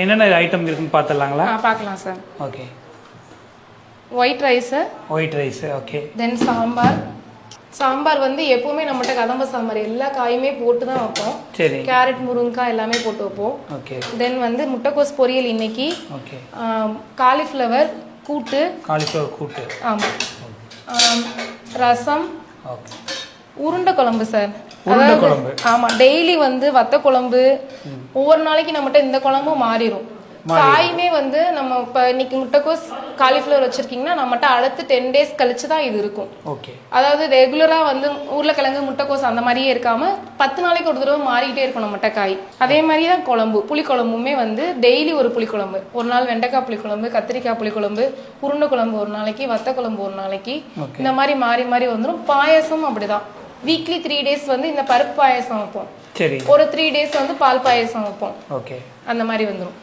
என்னென்ன ஐட்டம் இருக்குன்னு பார்த்துடலாங்களா? பார்க்கலாம் sir. Okay. White rice. White rice. Okay. Then sambar. Sambar வந்து எப்பவுமே நம்மகிட்ட கதம்ப சாம்பார் எல்லா காயுமே போட்டு தான் வைப்போம். சரி. கேரட் முருங்கைக்காய் எல்லாமே போட்டு வைப்போம். ஓகே. தென் வந்து முட்டைக்கோஸ் பொரியல் இன்னைக்கு. ஓகே. காலிஃப்ளவர் கூட்டு. காலிஃப்ளவர் கூட்டு. ஆமாம். ரசம். ஓகே. உருண்டை குழம்பு சார். உருண்டை குழம்பு. ஆமாம், டெய்லி வந்து வத்த குழம்பு, ஒவ்வொரு நாளைக்கு நம்மகிட்ட இந்த குழம்பும் மாறிடும். காயுமே வந்து நம்ம இப்போ இன்னைக்கு முட்டைக்கோஸ் காலிஃப்ளவர் வச்சிருக்கீங்கன்னா நம்மகிட்ட அடுத்து 10 days கழிச்சு தான் இது இருக்கும். ஓகே. அதாவது ரெகுலரா வந்து உருளைக்கிழங்கு முட்டைக்கோஸ் அந்த மாதிரியே இருக்காம 10 நாளைக்கு ஒரு தடவை மாறிக்கிட்டே இருக்கும் நம்மகிட்ட காய். அதே மாதிரி தான் குழம்பு, புளிக்குழம்புமே வந்து டெய்லி ஒரு புளிக்குழம்பு. ஒரு நாள் வெண்டைக்காய் புளிக்குழம்பு, கத்திரிக்காய் புளிக்குழம்பு, உருண்டை குழம்பு ஒரு நாளைக்கு, வத்த குழம்பு ஒரு நாளைக்கு, இந்த மாதிரி மாறி மாறி வந்துடும். பாயசம் அப்படிதான். வீக்லி 3 days வந்து இந்த பருப்பு பாயசம் வைப்போம். சரி. ஒரு 3 days வந்து பால் பாயசம் வைப்போம். ஓகே. அந்த மாதிரி வந்துடும்.